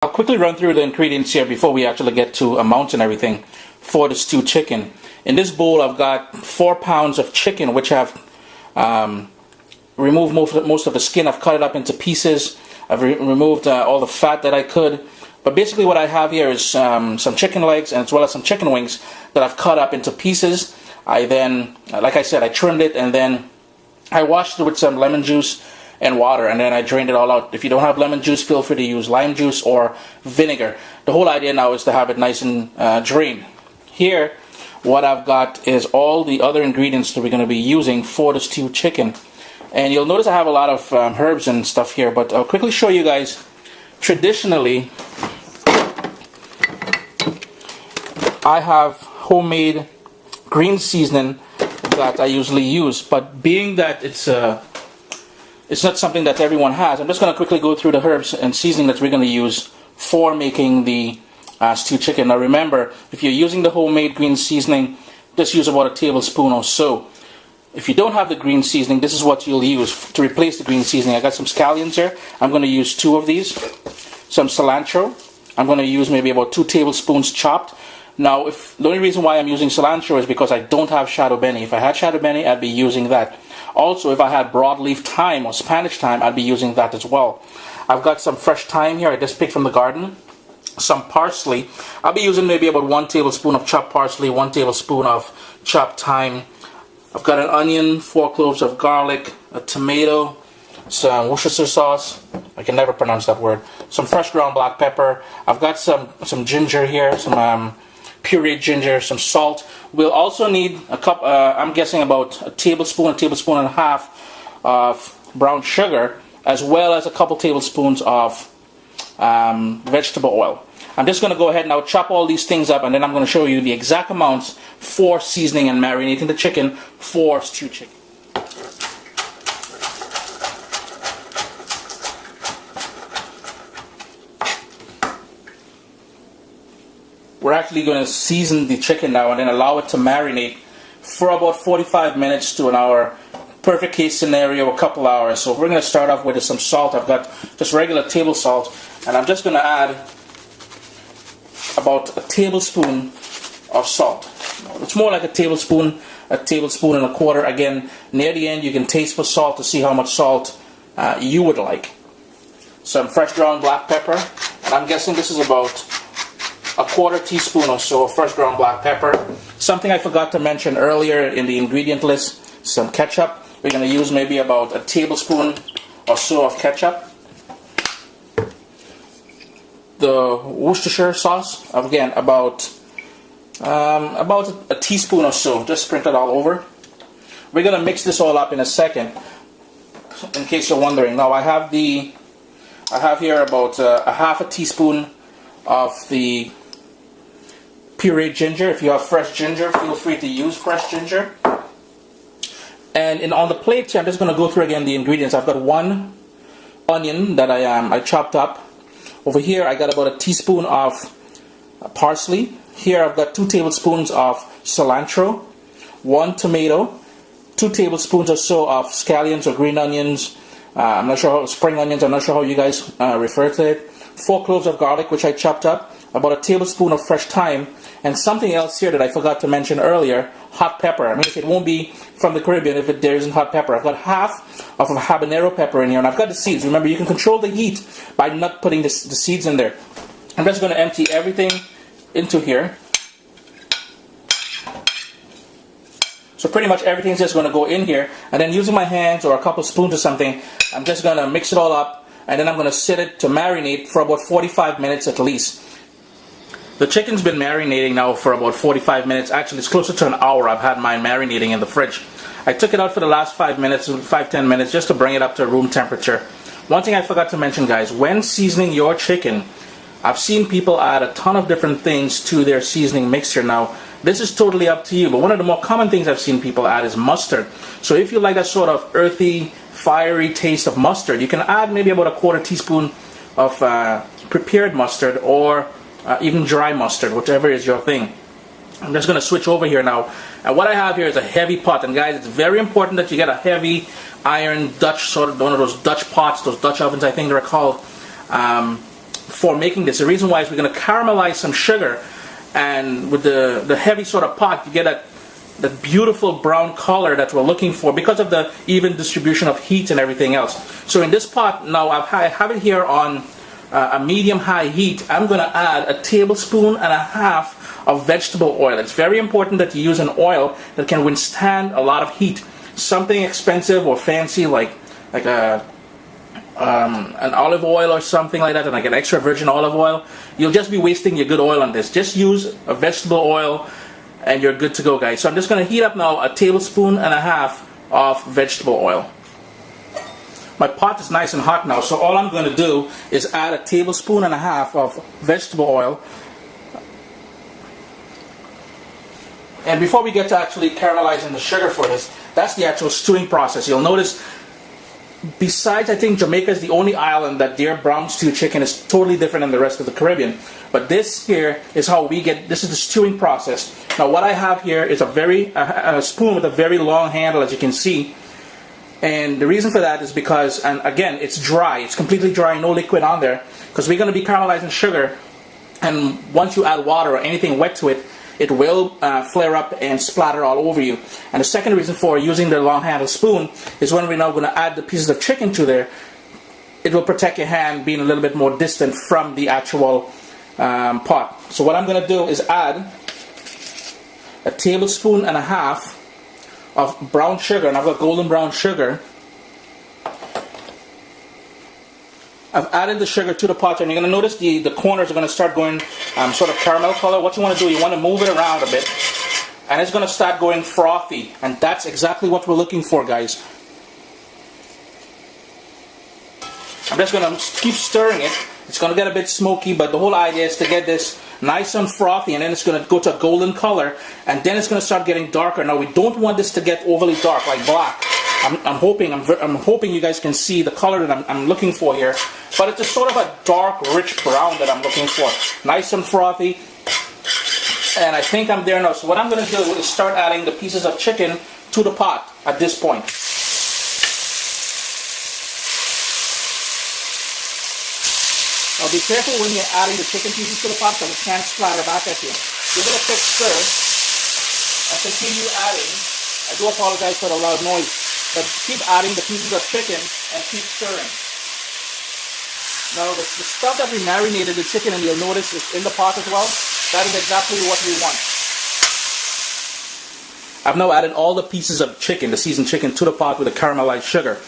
I'll quickly run through the ingredients here before we actually get to amounts and everything for the stewed chicken. In this bowl I've got 4 pounds of chicken, which I've removed most of the skin. I've cut it up into pieces. I've removed all the fat that I could. But basically what I have here is some chicken legs and as well as some chicken wings that I've cut up into pieces. I then, like I said, I trimmed it and then I washed it with some lemon juice and water, and then I drained it all out. If you don't have lemon juice, feel free to use lime juice or vinegar. The whole idea now is to have it nice and drained. Here, what I've got is all the other ingredients that we're going to be using for the stewed chicken. And you'll notice I have a lot of herbs and stuff here, but I'll quickly show you guys. Traditionally, I have homemade green seasoning that I usually use, but being that it's not something that everyone has, I'm just going to quickly go through the herbs and seasoning that we're going to use for making the stewed chicken. Now remember, if you're using the homemade green seasoning, just use about a tablespoon or so. If you don't have the green seasoning, this is what you'll use to replace the green seasoning. I got some scallions here. I'm going to use 2 of these. Some cilantro. I'm going to use maybe about 2 tablespoons chopped. Now, the only reason why I'm using cilantro is because I don't have shadow benny. If I had shadow benny, I'd be using that. Also, if I had broadleaf thyme or Spanish thyme, I'd be using that as well. I've got some fresh thyme here I just picked from the garden. Some parsley. I'll be using maybe about 1 tablespoon of chopped parsley, 1 tablespoon of chopped thyme. I've got an onion, 4 cloves of garlic, a tomato, some Worcestershire sauce. I can never pronounce that word. Some fresh ground black pepper. I've got some ginger here, some pureed ginger, some salt. We'll also need a cup, I'm guessing about a tablespoon and a half of brown sugar, as well as a couple tablespoons of vegetable oil. I'm just going to go ahead now, chop all these things up, and then I'm going to show you the exact amounts for seasoning and marinating the chicken for stewed chicken. We're actually going to season the chicken now and then allow it to marinate for about 45 minutes to an hour. Perfect case scenario, a couple hours. So we're going to start off with some salt. I've got just regular table salt, and I'm just going to add about a tablespoon of salt. It's more like a tablespoon and a quarter. Again, near the end you can taste for salt to see how much salt you would like. Some fresh ground black pepper, and I'm guessing this is about a 1/4 teaspoon or so of fresh ground black pepper. Something I forgot to mention earlier in the ingredient list, some ketchup. We're going to use maybe about a tablespoon or so of ketchup. The Worcestershire sauce, again about a teaspoon or so, just sprinkle it all over. We're going to mix this all up in a second, in case you're wondering. Now I have here about a 1/2 teaspoon of the pureed ginger. If you have fresh ginger, feel free to use fresh ginger. And on the plate here, I'm just going to go through again the ingredients. I've got 1 onion that I chopped up. Over here I got about a teaspoon of parsley. Here I've got 2 tablespoons of cilantro, 1 tomato, 2 tablespoons or so of scallions or green onions. I'm not sure how, spring onions, I'm not sure how you guys refer to it. 4 cloves of garlic, which I chopped up, about a tablespoon of fresh thyme, and something else here that I forgot to mention earlier, hot pepper. I mean, it won't be from the Caribbean if there isn't hot pepper. I've got half of a habanero pepper in here, and I've got the seeds. Remember, you can control the heat by not putting the seeds in there. I'm just going to empty everything into here. So pretty much everything's just going to go in here, and then using my hands or a couple spoons or something, I'm just going to mix it all up, and then I'm going to set it to marinate for about 45 minutes at least. The chicken's been marinating now for about 45 minutes. Actually, it's closer to an hour. I've had mine marinating in the fridge. I took it out for the last 5-10 minutes, just to bring it up to room temperature. One thing I forgot to mention, guys, when seasoning your chicken, I've seen people add a ton of different things to their seasoning mixture. Now, this is totally up to you, but one of the more common things I've seen people add is mustard. So if you like that sort of earthy, fiery taste of mustard, you can add maybe about a 1/4 teaspoon of prepared mustard, or even dry mustard, whichever is your thing. I'm just going to switch over here now, and what I have here is a heavy pot. And guys, it's very important that you get a heavy iron Dutch, sort of one of those Dutch pots, those Dutch ovens I think they're called. for making this. The reason why is we're going to caramelize some sugar, and with the heavy sort of pot, you get that beautiful brown color that we're looking for because of the even distribution of heat and everything else. So in this pot, now I have it here on a medium-high heat. I'm going to add a tablespoon and a half of vegetable oil. It's very important that you use an oil that can withstand a lot of heat. Something expensive or fancy like an olive oil or something like that, and like an extra virgin olive oil, you'll just be wasting your good oil on this. Just use a vegetable oil and you're good to go, guys. So I'm just going to heat up now a tablespoon and a half of vegetable oil. My pot is nice and hot now, so all I'm going to do is add a tablespoon and a half of vegetable oil. And before we get to actually caramelizing the sugar for this, that's the actual stewing process. You'll notice, besides, I think Jamaica is the only island that their brown stew chicken is totally different than the rest of the Caribbean. But this here is how we get, this is the stewing process. Now what I have here is a spoon with a very long handle, as you can see. And the reason for that is because, and again, it's dry. It's completely dry, no liquid on there. Because we're going to be caramelizing sugar. And once you add water or anything wet to it, it will flare up and splatter all over you. And the second reason for using the long handled spoon is when we're now going to add the pieces of chicken to there, it will protect your hand being a little bit more distant from the actual pot. So what I'm going to do is add a tablespoon and a half of brown sugar, and I've got golden brown sugar. I've added the sugar to the pot, and you're going to notice the corners are going to start going sort of caramel color. What you want to do, you want to move it around a bit, and it's going to start going frothy, and that's exactly what we're looking for, guys. I'm just going to keep stirring it. It's going to get a bit smoky, but the whole idea is to get this nice and frothy, and then it's going to go to a golden color, and then it's going to start getting darker. Now we don't want this to get overly dark, like black. I'm hoping you guys can see the color that I'm looking for here, but it's a sort of a dark, rich brown that I'm looking for. Nice and frothy, and I think I'm there now. So what I'm going to do is start adding the pieces of chicken to the pot at this point. Now be careful when you're adding the chicken pieces to the pot because it can't splatter back at you. Give it a quick stir and continue adding. I do apologize for the loud noise, but keep adding the pieces of chicken and keep stirring. Now the stuff that we marinated the chicken, and you'll notice is in the pot as well. That is exactly what we want. I've now added all the pieces of chicken, the seasoned chicken, to the pot with the caramelized sugar.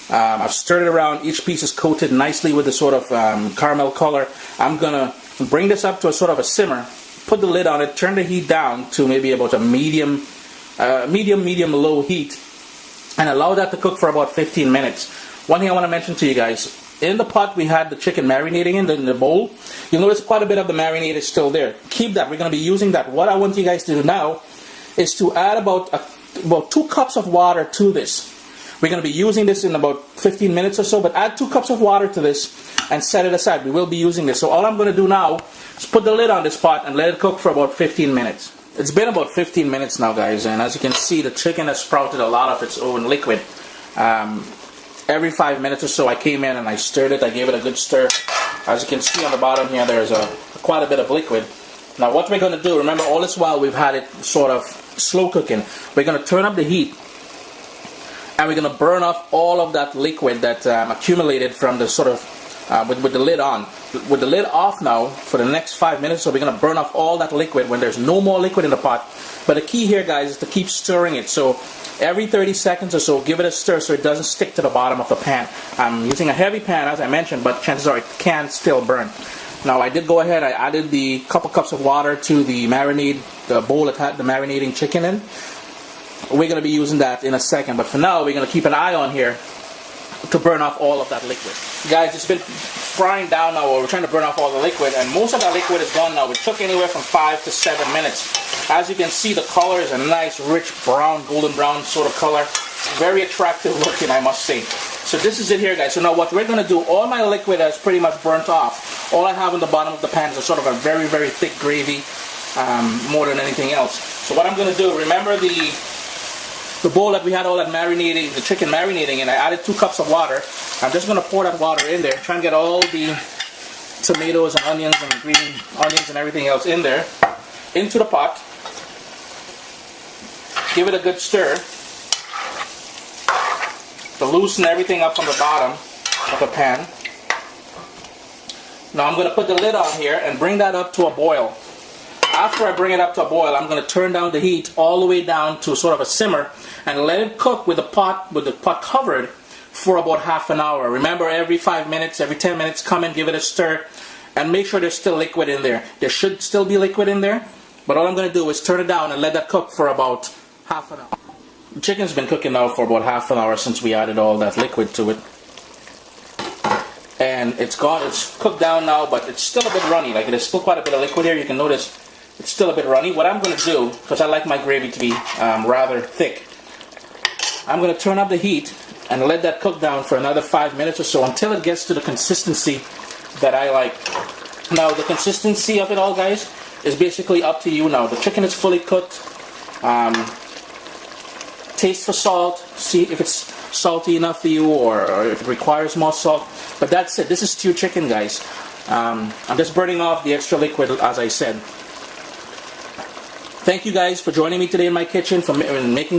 I've stirred it around. Each piece is coated nicely with the sort of caramel color. I'm going to bring this up to a sort of a simmer, put the lid on it, turn the heat down to maybe about a medium low heat, and allow that to cook for about 15 minutes. One thing I want to mention to you guys, in the pot we had the chicken marinating in the bowl. You'll notice quite a bit of the marinade is still there. Keep that. We're going to be using that. What I want you guys to do now is to add about 2 cups of water to this. We're going to be using this in about 15 minutes or so, but add 2 cups of water to this and set it aside. We will be using this. So all I'm going to do now is put the lid on this pot and let it cook for about 15 minutes. It's been about 15 minutes now, guys, and as you can see, the chicken has sprouted a lot of its own liquid. Every 5 minutes or so I came in and I stirred it. I gave it a good stir. As you can see on the bottom here, there's quite a bit of liquid. Now what we're going to do, remember all this while we've had it sort of slow cooking. We're going to turn up the heat, and we're going to burn off all of that liquid that accumulated from the sort of, with the lid on. With the lid off now, for the next 5 minutes, so we're going to burn off all that liquid when there's no more liquid in the pot. But the key here, guys, is to keep stirring it. So every 30 seconds or so, give it a stir so it doesn't stick to the bottom of the pan. I'm using a heavy pan, as I mentioned, but chances are it can still burn. Now, I did go ahead, I added the couple cups of water to the marinade, the bowl that had the marinating chicken in. We're going to be using that in a second, but for now we're going to keep an eye on here to burn off all of that liquid. Guys, it's been frying down now, we're trying to burn off all the liquid, and most of that liquid is gone now. It took anywhere from 5 to 7 minutes. As you can see, the color is a nice, rich brown, golden brown sort of color. Very attractive looking, I must say. So this is it here, guys. So now what we're going to do, all my liquid is pretty much burnt off. All I have in the bottom of the pan is a sort of a very, very thick gravy, more than anything else. So what I'm going to do, remember the bowl that we had all that marinating, the chicken marinating in, I added 2 cups of water. I'm just going to pour that water in there, try and get all the tomatoes and onions and green onions and everything else in there, into the pot. Give it a good stir to loosen everything up from the bottom of the pan. Now I'm going to put the lid on here and bring that up to a boil. After I bring it up to a boil, I'm going to turn down the heat all the way down to sort of a simmer and let it cook with the pot covered for about half an hour. Remember, every 5 minutes, every 10 minutes, come and give it a stir and make sure there's still liquid in there. There should still be liquid in there, but all I'm going to do is turn it down and let that cook for about half an hour. The chicken's been cooking now for about half an hour since we added all that liquid to it. And it's cooked down now, but it's still a bit runny. Like, there's still quite a bit of liquid here. You can notice it's still a bit runny. What I'm going to do, because I like my gravy to be rather thick, I'm going to turn up the heat and let that cook down for another 5 minutes or so until it gets to the consistency that I like. Now, the consistency of it all, guys, is basically up to you now. The chicken is fully cooked. Taste for salt. See if it's salty enough for you or if it requires more salt. But that's it. This is stewed chicken, guys. I'm just burning off the extra liquid, as I said. Thank you guys for joining me today in my kitchen, for making this